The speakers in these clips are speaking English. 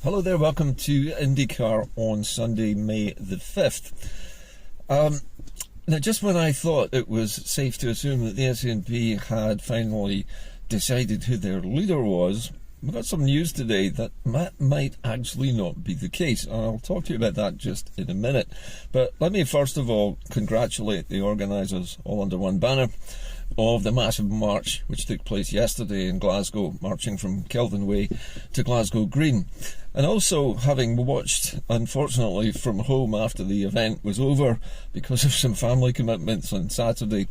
Hello there, welcome to Inde-Car on Sunday, May the 5th. Now, just when I thought it was safe to assume that the SNP had finally decided who their leader was, we got some news today that might actually not be the case. I'll talk to you about that just in a minute. But let me first of all congratulate the organisers, all under one banner, of the massive march which took place yesterday in Glasgow, marching from Kelvin Way to Glasgow Green. And also, having watched, unfortunately, from home after the event was over because of some family commitments on Saturday,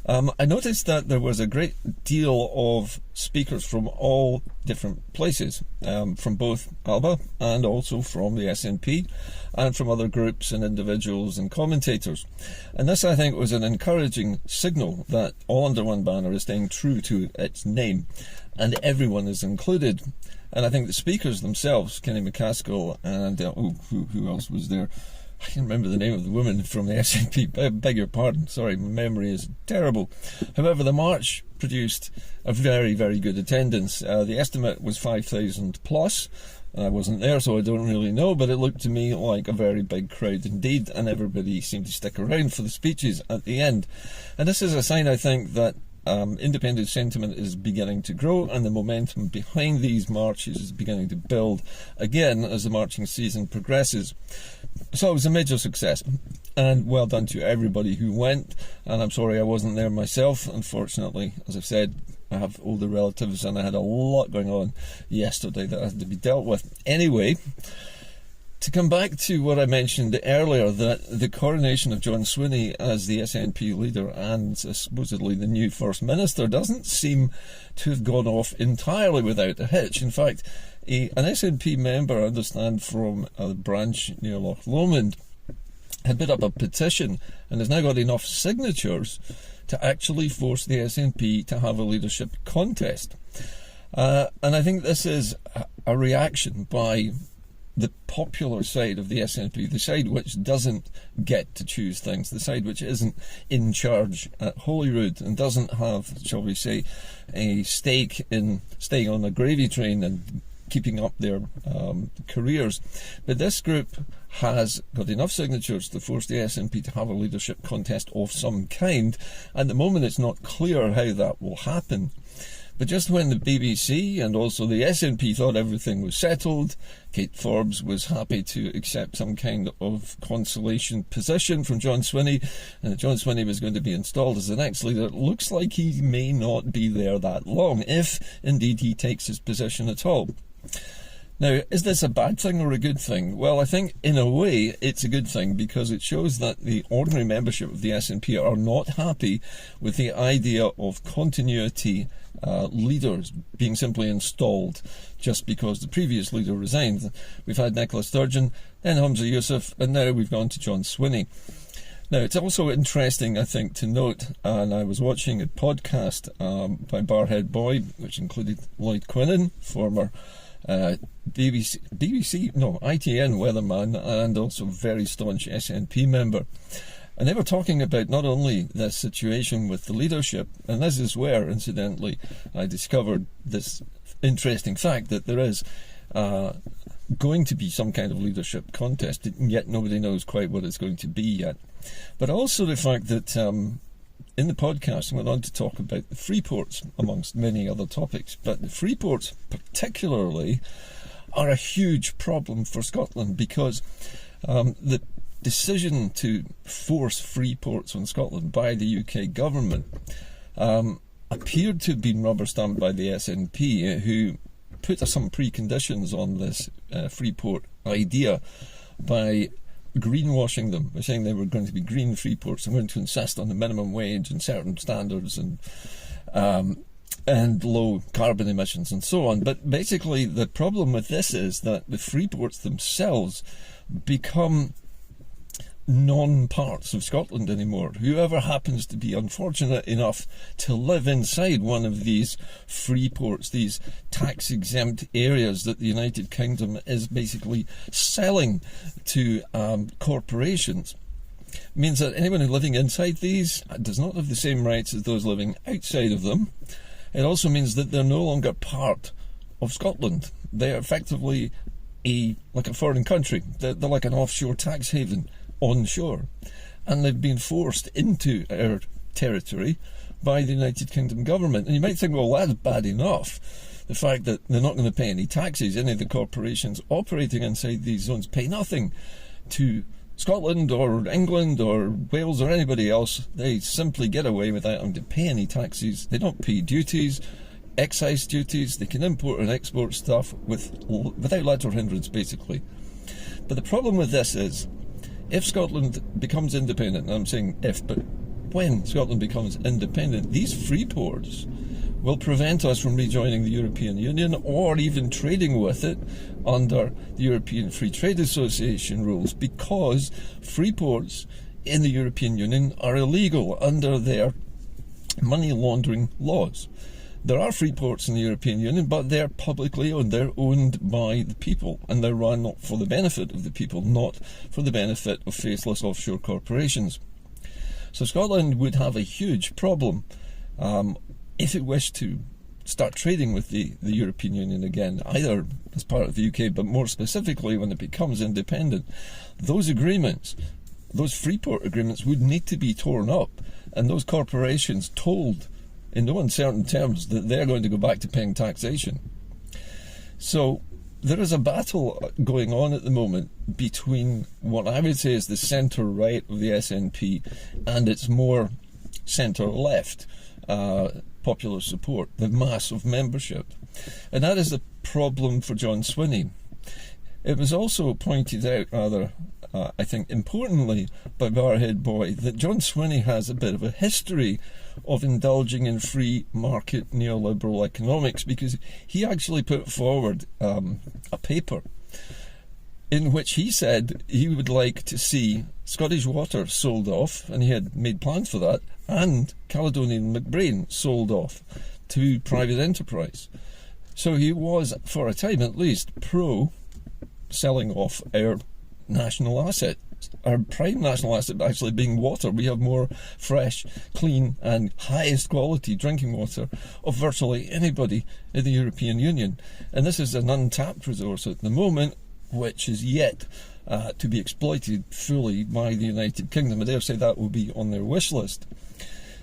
I noticed that there was a great deal of speakers from all different places, from both Alba and also from the SNP and from other groups and individuals and commentators. And this, I think, was an encouraging signal that All Under One Banner is staying true to its name and everyone is included. And I think the speakers themselves, Kenny McCaskill and who else was there? I can't remember the name of the woman from the SNP. I beg your pardon. Sorry, my memory is terrible. However, the march produced a very, very good attendance. The estimate was 5,000 plus. I wasn't there, so I don't really know, but it looked to me like a very big crowd indeed, and everybody seemed to stick around for the speeches at the end. And this is a sign, I think, that independent sentiment is beginning to grow, and the momentum behind these marches is beginning to build again as the marching season progresses. So it was a major success, and well done to everybody who went. And I'm sorry I wasn't there myself, unfortunately. As I've said, I have older relatives and I had a lot going on yesterday that had to be dealt with. Anyway, to come back to what I mentioned earlier, that the coronation of John Swinney as the SNP leader and supposedly the new First Minister doesn't seem to have gone off entirely without a hitch. In fact, an SNP member, I understand, from a branch near Loch Lomond, had put up a petition and has now got enough signatures to actually force the SNP to have a leadership contest. And I think this is a reaction by the popular side of the SNP, the side which doesn't get to choose things, the side which isn't in charge at Holyrood and doesn't have, shall we say, a stake in staying on the gravy train and keeping up their careers. But this group has got enough signatures to force the SNP to have a leadership contest of some kind. At the moment, it's not clear how that will happen. But just when the BBC and also the SNP thought everything was settled, Kate Forbes was happy to accept some kind of consolation position from John Swinney, and that John Swinney was going to be installed as the next leader. It looks like he may not be there that long, if indeed he takes his position at all. Now, is this a bad thing or a good thing? Well, I think in a way it's a good thing, because it shows that the ordinary membership of the SNP are not happy with the idea of continuity leaders being simply installed just because the previous leader resigned. We've had Nicola Sturgeon, then Humza Yousaf, and now we've gone to John Swinney. Now, it's also interesting, I think, to note, and I was watching a podcast by Barhead Boy, which included Lloyd Quinnan, former ITN weatherman and also very staunch SNP member. And they were talking about not only this situation with the leadership, and this is where, incidentally, I discovered this interesting fact that there is going to be some kind of leadership contest, and yet nobody knows quite what it's going to be yet. But also the fact that in the podcast I went on to talk about the Freeports, amongst many other topics, but the Freeports particularly are a huge problem for Scotland, because the decision to force Freeports on Scotland by the UK government appeared to have been rubber stamped by the SNP, who put some preconditions on this Freeport idea by greenwashing them, by saying they were going to be green Freeports and going to insist on the minimum wage and certain standards and low carbon emissions and so on. But basically the problem with this is that the Freeports themselves become non-parts of Scotland anymore. Whoever happens to be unfortunate enough to live inside one of these free ports, these tax-exempt areas that the United Kingdom is basically selling to corporations, means that anyone living inside these does not have the same rights as those living outside of them. It also means that they're no longer part of Scotland. They are effectively like a foreign country. They're like an offshore tax haven onshore, and they've been forced into our territory by the United Kingdom government. And you might think, well, that's bad enough. The fact that they're not going to pay any taxes, any of the corporations operating inside these zones pay nothing to Scotland or England or Wales or anybody else. They simply get away without having to pay any taxes. They don't pay duties, excise duties. They can import and export stuff without let or hindrance, basically. But the problem with this is, if Scotland becomes independent, and I'm saying if, but when Scotland becomes independent, these free ports will prevent us from rejoining the European Union or even trading with it under the European Free Trade Association rules, because free ports in the European Union are illegal under their money laundering laws. There are free ports in the European Union, but they're publicly owned. They're owned by the people, and they're run not for the benefit of the people, not for the benefit of faithless offshore corporations. So Scotland would have a huge problem if it wished to start trading with the European Union again, either as part of the UK, but more specifically when it becomes independent. Those agreements, those free port agreements, would need to be torn up, and those corporations told in no uncertain terms that they're going to go back to paying taxation. So there is a battle going on at the moment between what I would say is the centre-right of the SNP and its more centre-left popular support, the mass of membership. And that is the problem for John Swinney. It was also pointed out, rather, I think importantly, by Barhead Boy, that John Swinney has a bit of a history of indulging in free market neoliberal economics, because he actually put forward a paper in which he said he would like to see Scottish Water sold off, and he had made plans for that, and Caledonian McBrain sold off to private enterprise. So he was, for a time at least, pro selling off our national asset, our prime national asset actually being water. We have more fresh, clean and highest quality drinking water of virtually anybody in the European Union, and this is an untapped resource at the moment, which is yet to be exploited fully by the United Kingdom. I dare say that will be on their wish list.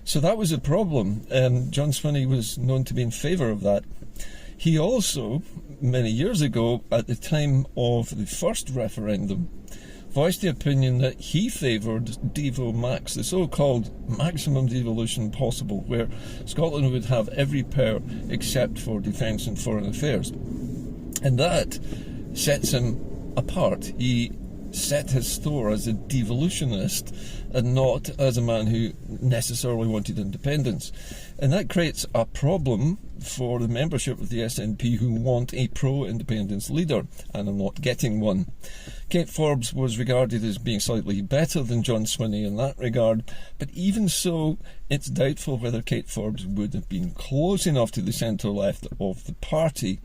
So that was a problem. John Swinney was known to be in favour of that. He also, many years ago, at the time of the first referendum, voiced the opinion that he favoured Devo Max, the so-called maximum devolution possible, where Scotland would have every power except for defence and foreign affairs. And that sets him apart. He set his store as a devolutionist and not as a man who necessarily wanted independence. And that creates a problem for the membership of the SNP who want a pro-independence leader, and are not getting one. Kate Forbes was regarded as being slightly better than John Swinney in that regard, but even so, it's doubtful whether Kate Forbes would have been close enough to the centre-left of the party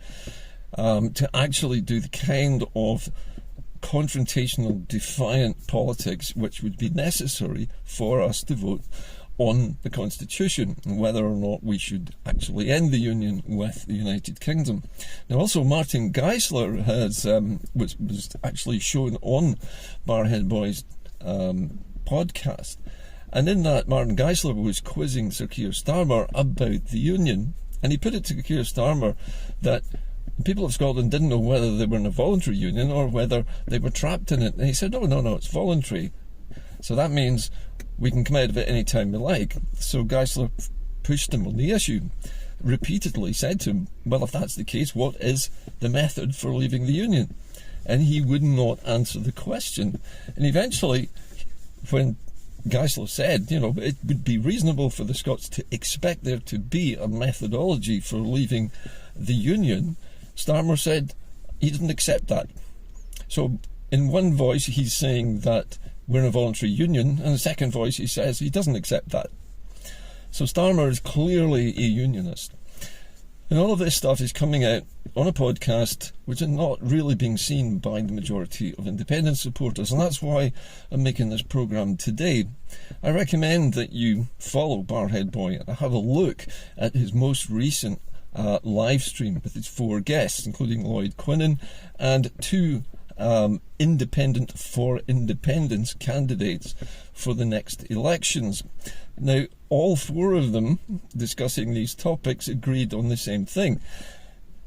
to actually do the kind of confrontational, defiant politics which would be necessary for us to vote on the Constitution, and whether or not we should actually end the union with the United Kingdom. Now, also Martin Geisler has was actually shown on Barhead Boy's podcast, and in that Martin Geisler was quizzing Sir Keir Starmer about the union, and he put it to Keir Starmer that the people of Scotland didn't know whether they were in a voluntary union or whether they were trapped in it. And he said, no, it's voluntary. So that means we can come out of it any time we like. So Geisler pushed him on the issue, repeatedly said to him, well, if that's the case, what is the method for leaving the union? And he would not answer the question. And eventually, when Geisler said, it would be reasonable for the Scots to expect there to be a methodology for leaving the union, Starmer said he didn't accept that. So in one voice he's saying that we're in a voluntary union, and in the second voice he says he doesn't accept that. So Starmer is clearly a unionist. And all of this stuff is coming out on a podcast which is not really being seen by the majority of independence supporters, and that's why I'm making this programme today. I recommend that you follow Barhead Boy and have a look at his most recent live stream with its 4 guests, including Lloyd Quinnan and 2 independent for independence candidates for the next elections. Now, all 4 of them discussing these topics agreed on the same thing,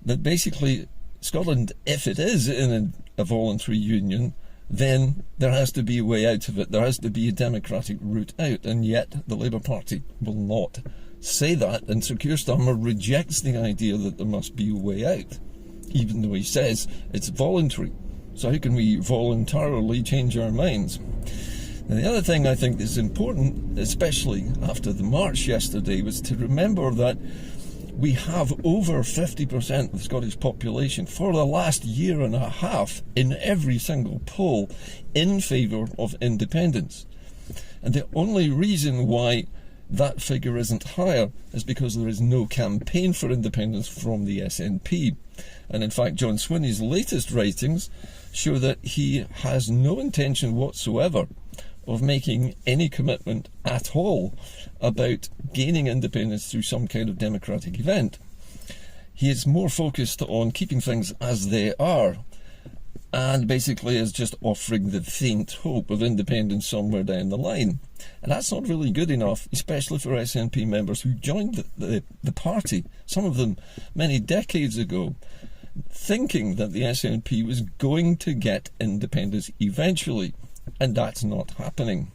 that basically Scotland, if it is in a voluntary union, then there has to be a way out of it. There has to be a democratic route out, and yet the Labour Party will not say that, and Sir Keir Starmer rejects the idea that there must be a way out, even though he says it's voluntary. So how can we voluntarily change our minds? Now, the other thing I think is important, especially after the march yesterday, was to remember that we have over 50% of the Scottish population for the last year and a half in every single poll in favour of independence. And the only reason why that figure isn't higher is because there is no campaign for independence from the SNP. And in fact, John Swinney's latest writings show that he has no intention whatsoever of making any commitment at all about gaining independence through some kind of democratic event. He is more focused on keeping things as they are, and basically is just offering the faint hope of independence somewhere down the line. And that's not really good enough, especially for SNP members who joined the party, some of them many decades ago, thinking that the SNP was going to get independence eventually. And that's not happening.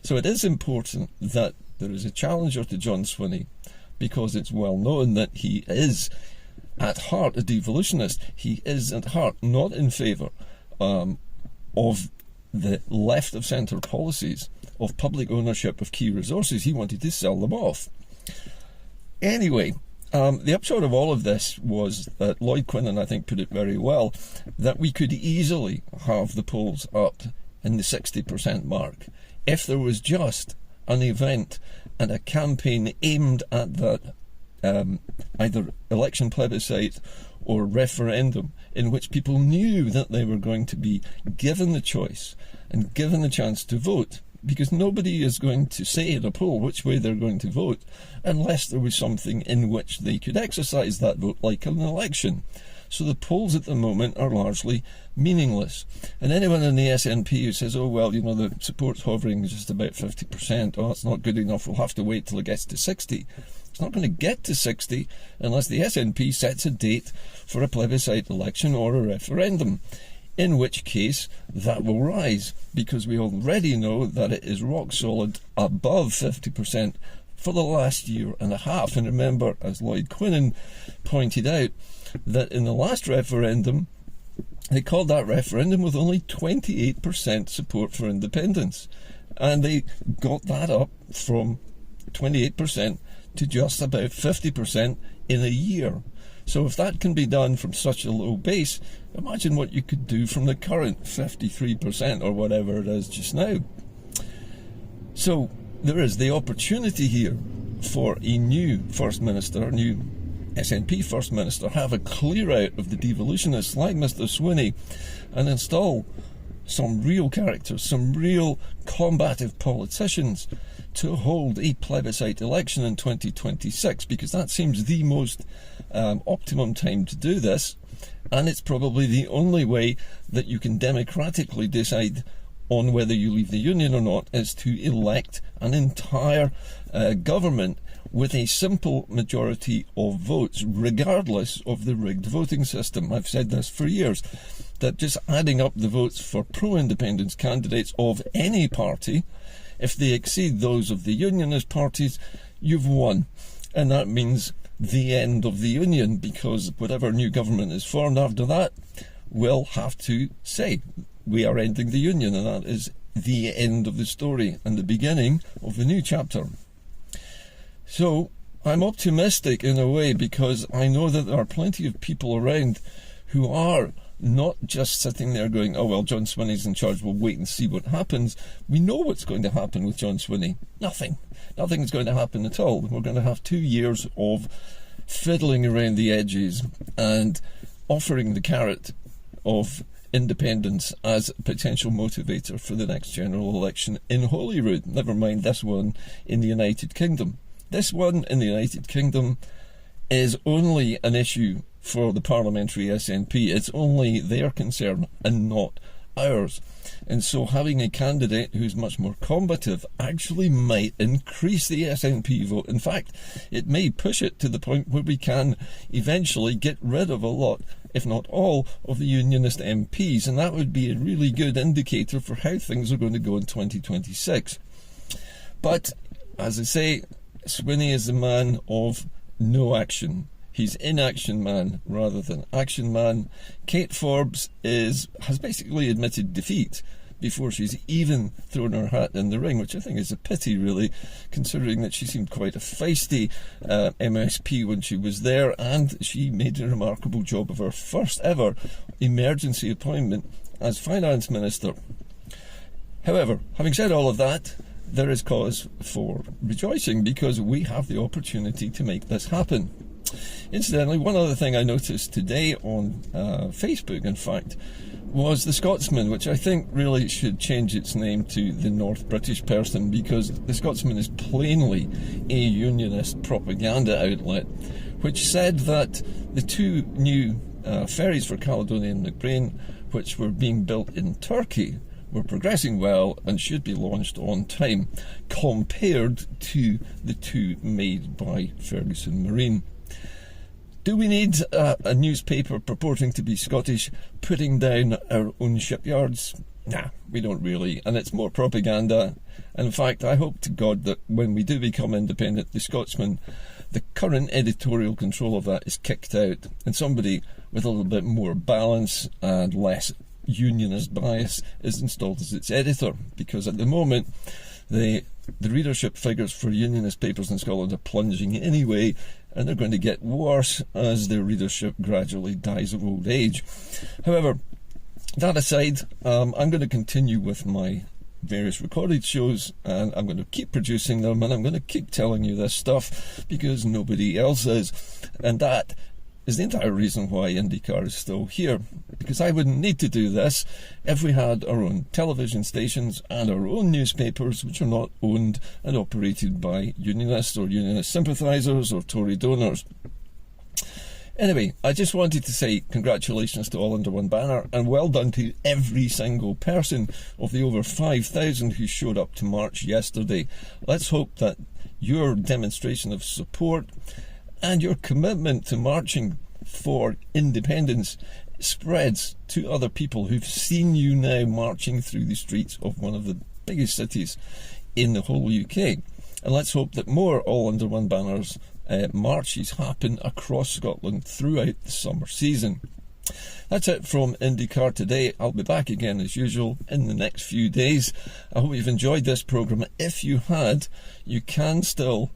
So it is important that there is a challenger to John Swinney, because it's well known that he is at heart a devolutionist. He is at heart not in favour of the left of centre policies of public ownership of key resources. He wanted to sell them off. Anyway, the upshot of all of this was that Lloyd Quinnan, I think, put it very well, that we could easily have the polls up in the 60% mark if there was just an event and a campaign aimed at that either election plebiscite or referendum in which people knew that they were going to be given the choice and given the chance to vote, because nobody is going to say in a poll which way they're going to vote unless there was something in which they could exercise that vote, like an election. So the polls at the moment are largely meaningless. And anyone in the SNP who says, oh, well, you know, the support's hovering just about 50%, oh, it's not good enough, we'll have to wait till it gets to 60. It's not going to get to 60 unless the SNP sets a date for a plebiscite election or a referendum, in which case that will rise, because we already know that it is rock solid above 50% for the last year and a half. And remember, as Lloyd Quinnan pointed out, that in the last referendum, they called that referendum with only 28% support for independence. And they got that up from 28% to just about 50% in a year. So if that can be done from such a low base, imagine what you could do from the current 53% or whatever it is just now. So there is the opportunity here for a new First Minister, a new SNP First Minister, have a clear out of the devolutionists like Mr Swinney and install some real characters, some real combative politicians to hold a plebiscite election in 2026, because that seems the most optimum time to do this, and it's probably the only way that you can democratically decide on whether you leave the Union or not, is to elect an entire government with a simple majority of votes, regardless of the rigged voting system. I've said this for years, that just adding up the votes for pro-independence candidates of any party, if they exceed those of the Unionist parties, you've won. And that means the end of the Union, because whatever new government is formed after that will have to say, we are ending the Union, and that is the end of the story and the beginning of the new chapter. So I'm optimistic in a way, because I know that there are plenty of people around who are not just sitting there going, oh well, John Swinney's in charge, we'll wait and see what happens. We know what's going to happen with John Swinney. Nothing's going to happen at all. We're going to have 2 years of fiddling around the edges and offering the carrot of independence as a potential motivator for the next general election in Holyrood. Never mind this one in the United Kingdom. This one in the United Kingdom is only an issue for the parliamentary SNP. It's only their concern and not ours. And so having a candidate who's much more combative actually might increase the SNP vote. In fact, it may push it to the point where we can eventually get rid of a lot, if not all, of the unionist MPs, and that would be a really good indicator for how things are going to go in 2026. But, as I say, Swinney is the man of no action. He's inaction man rather than action man. Kate Forbes has basically admitted defeat before she's even thrown her hat in the ring, which I think is a pity, really, considering that she seemed quite a feisty MSP when she was there, and she made a remarkable job of her first ever emergency appointment as Finance Minister. However, having said all of that, there is cause for rejoicing because we have the opportunity to make this happen. Incidentally, one other thing I noticed today on Facebook, in fact, was the Scotsman, which I think really should change its name to the North British Person, because the Scotsman is plainly a unionist propaganda outlet, which said that the two new ferries for Caledonia and McBrain, which were being built in Turkey, were progressing well and should be launched on time, compared to the two made by Ferguson Marine. Do we need a newspaper purporting to be Scottish putting down our own shipyards? Nah, we don't really, and it's more propaganda. And in fact, I hope to God that when we do become independent, the Scotsman, the current editorial control of that is kicked out, and somebody with a little bit more balance and less unionist bias is installed as its editor, because at the moment the readership figures for unionist papers in Scotland are plunging anyway, and they're going to get worse as their readership gradually dies of old age. However, that aside, I'm going to continue with my various recorded shows, and I'm going to keep producing them, and I'm going to keep telling you this stuff because nobody else is. And that is the entire reason why Inde-Car is still here, because I wouldn't need to do this if we had our own television stations and our own newspapers, which are not owned and operated by unionists or unionist sympathisers or Tory donors. Anyway, I just wanted to say congratulations to all under one banner, and well done to every single person of the over 5,000 who showed up to march yesterday. Let's hope that your demonstration of support and your commitment to marching for independence spreads to other people who've seen you now marching through the streets of one of the biggest cities in the whole UK. And let's hope that more all under one banners marches happen across Scotland throughout the summer season. That's it from Inde-Car today. I'll be back again as usual in the next few days. I hope you've enjoyed this programme. If you had, you can still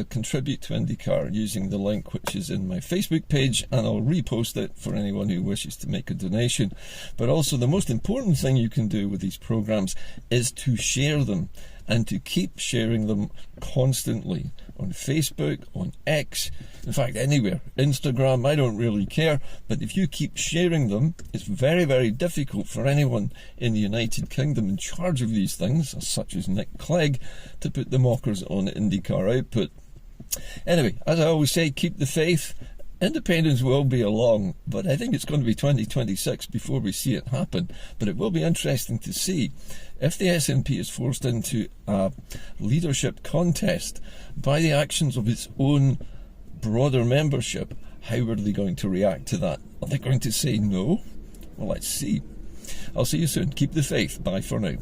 contribute to Inde-Car using the link which is in my Facebook page, and I'll repost it for anyone who wishes to make a donation. But also, the most important thing you can do with these programs is to share them, and to keep sharing them constantly on Facebook, on X, in fact anywhere, Instagram, I don't really care, but if you keep sharing them, it's very, very difficult for anyone in the United Kingdom in charge of these things, such as Nick Clegg, to put the mockers on Inde-Car output. Anyway, as I always say, keep the faith. Independence will be along, but I think it's going to be 2026 before we see it happen. But it will be interesting to see if the SNP is forced into a leadership contest by the actions of its own broader membership. How are they going to react to that? Are they going to say no? Well, let's see. I'll see you soon. Keep the faith. Bye for now.